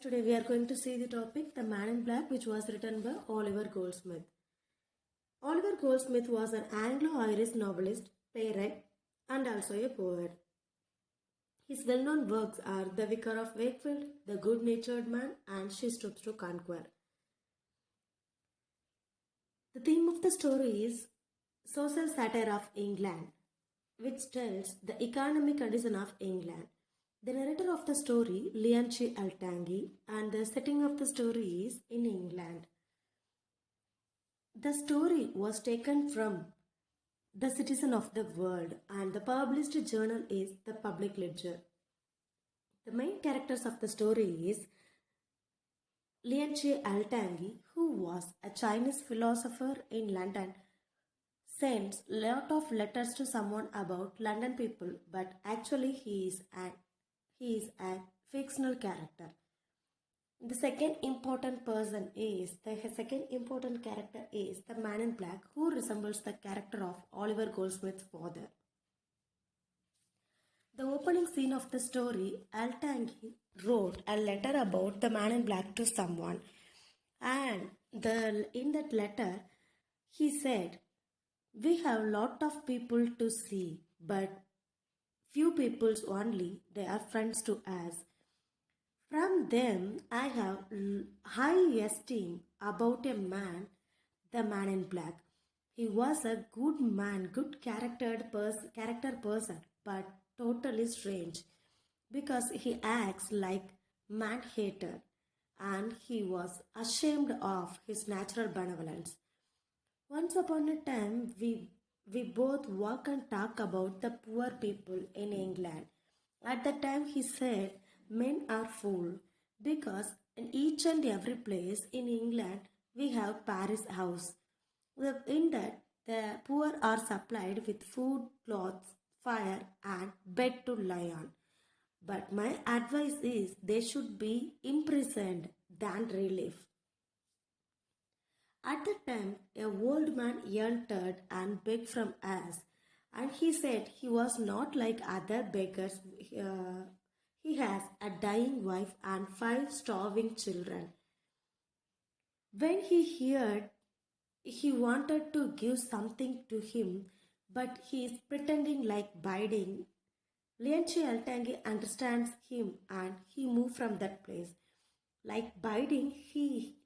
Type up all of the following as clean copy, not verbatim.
Today we are going to see the topic The Man in Black, which was written by Oliver Goldsmith. Oliver Goldsmith was an Anglo-Irish novelist, playwright, and also a poet. His well-known works are The Vicar of Wakefield, The Good-Natured Man, and She Stoops to Conquer. The theme of the story is social satire of England, which tells the economic condition of England. The narrator of the story, Leonche Altangi, and the setting of the story is in England. The story was taken from The Citizen of the World, and the published journal is The Public Ledger. The main characters of the story is Leonche Altangi, who was a Chinese philosopher in London, sends lot of letters to someone about London people, but actually he is a fictional character. The second important character is the Man in Black, who resembles the character of Oliver Goldsmith's father. The opening scene of the story, Altangi wrote a letter about the Man in Black to someone, and in that letter he said, "We have lot of people to see, but few peoples only, they are friends to us. From them I have high esteem about a man, the Man in Black. He was a good man, good character person, but totally strange, because he acts like man-hater, and he was ashamed of his natural benevolence. Once upon a time, we both walk and talk about the poor people in England. At the time, he said, men are fools, because in each and every place in England, we have Paris House. In that, the poor are supplied with food, clothes, fire, and bed to lie on. But my advice is they should be imprisoned than relief." At that time, a old man entered and begged from us, and he said he was not like other beggars. He has a dying wife and 5 starving children. When he heard, he wanted to give something to him, but he is pretending like biting. Leonche Altangi understands him, and he moved from that place. Like biting, he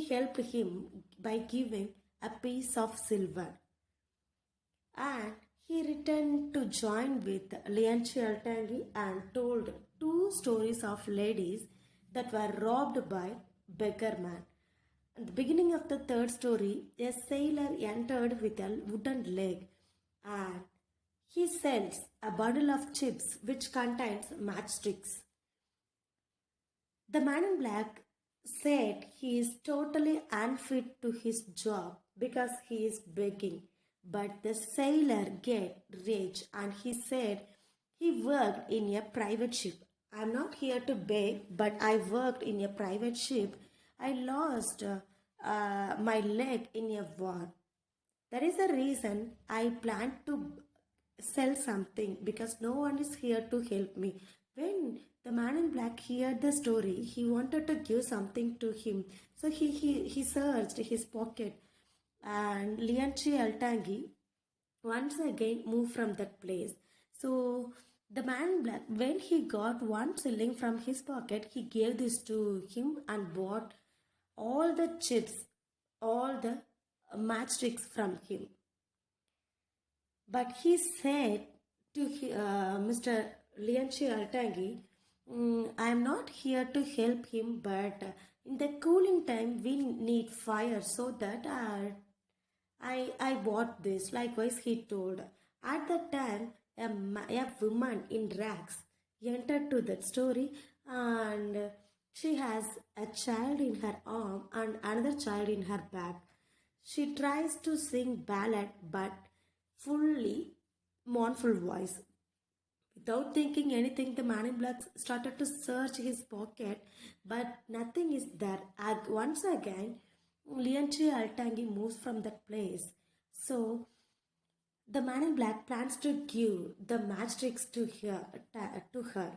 helped him by giving a piece of silver, and he returned to join with Leonche Altangi and told 2 stories of ladies that were robbed by beggar man. At the beginning of the 3rd story, a sailor entered with a wooden leg, and he sells a bundle of chips which contains matchsticks. The Man in Black said he is totally unfit to his job because he is begging. But the sailor get rich, and he said he worked in a private ship. "I am not here to beg, but I worked in a private ship. I lost my leg in a war. That is the reason I plan to sell something, because no one is here to help me." When the Man in Black heard the story, he wanted to give something to him. So he searched his pocket, and Leonche Altangi once again moved from that place. So the Man in Black, when he got 1 shilling from his pocket, he gave this to him and bought all the chips, all the matchsticks from him. But he said to Mr. Leonche Altangi, "I am not here to help him, but in the cooling time we need fire, so that I bought this." Likewise, he told. At that time, a woman in rags entered to that story, and she has a child in her arm and another child in her back. She tries to sing ballad, but fully mournful voice. Without thinking anything, the Man in Black started to search his pocket, but nothing is there. Once again, Leonche Altangi moves from that place. So the Man in Black plans to give the matchsticks to her.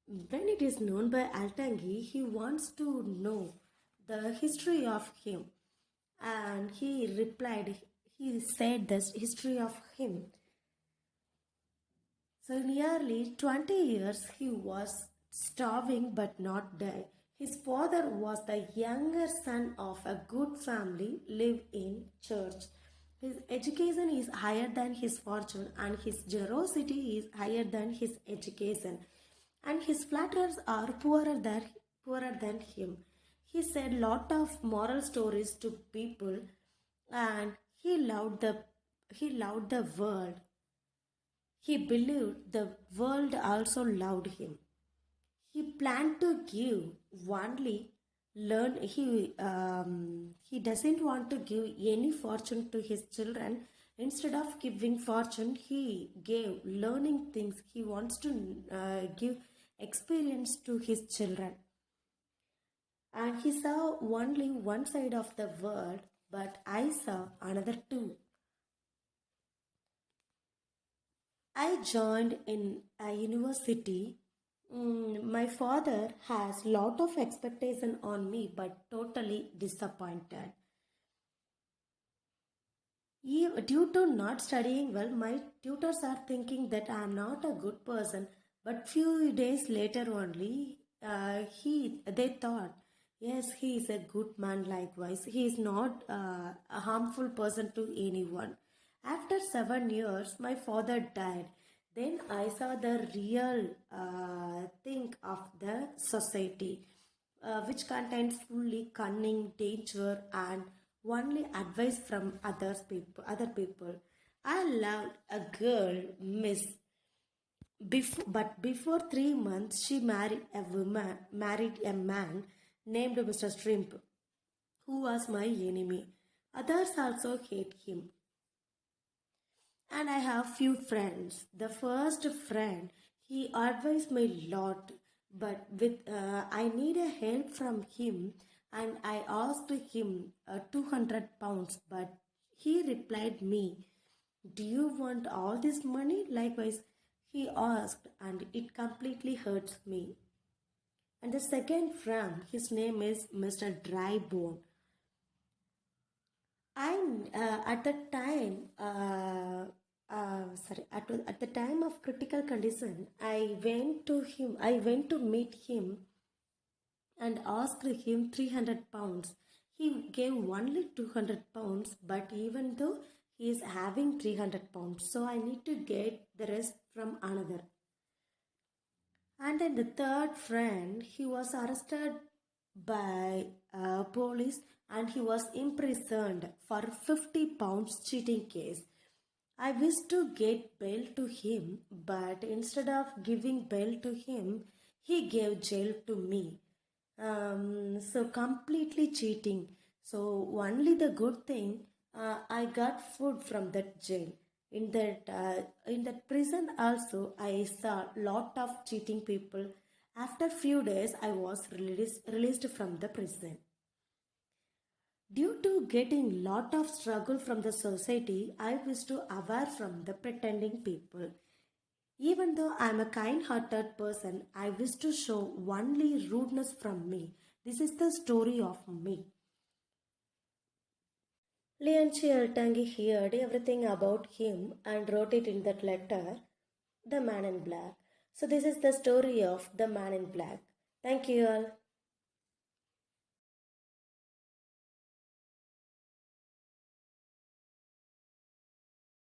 When it is known by Altangi, he wants to know the history of him. And he replied, he said the history of him. So nearly 20 years he was starving but not dead. His father was the younger son of a good family, lived in church. His education is higher than his fortune and his generosity is higher than his education. And his flatterers are poorer than him. He said lot of moral stories to people and he loved the world. He believed the world also loved him. He planned to give only learn he doesn't want to give any fortune to his children. Instead of giving fortune, he gave learning things. He wants to give experience to his children. And he saw only one side of the world, but I saw another too. I joined in a university. My father has lot of expectation on me, but totally disappointed. Due to not studying well, my tutors are thinking that I am not a good person. But few days later only, they thought, yes, he is a good man. Likewise, he is not a harmful person to anyone. After 7 years, my father died. Then I saw the real thing of the society, which contains fully cunning, danger, and only advice from other people. I loved a girl, Miss. But before 3 months, she married a man named Mr. Shrimp, who was my enemy. Others also hate him. And I have few friends. The first friend, he advised me a lot, but with I need a help from him, and I asked him 200 pounds, but he replied me, "Do you want all this money?" Likewise, he asked, and it completely hurts me. And the second friend, his name is Mr. Drybone. At the time, at the time of critical condition, I went to meet him and asked him 300 pounds. He gave only 200 pounds, but even though he is having 300 pounds, so I need to get the rest from another. And then the third friend, he was arrested by police and he was imprisoned for 50 pounds cheating case. I wished to get bail to him, but instead of giving bail to him, he gave jail to me. So completely cheating. So only the good thing, I got food from that jail. In that prison also, I saw lot of cheating people. After few days, I was released from the prison. Due to getting lot of struggle from the society, I wish to aware from the pretending people. Even though I am a kind-hearted person, I wish to show only rudeness from me. This is the story of me. Lian Tangi heard everything about him and wrote it in that letter, The Man in Black. So this is the story of The Man in Black. Thank you all.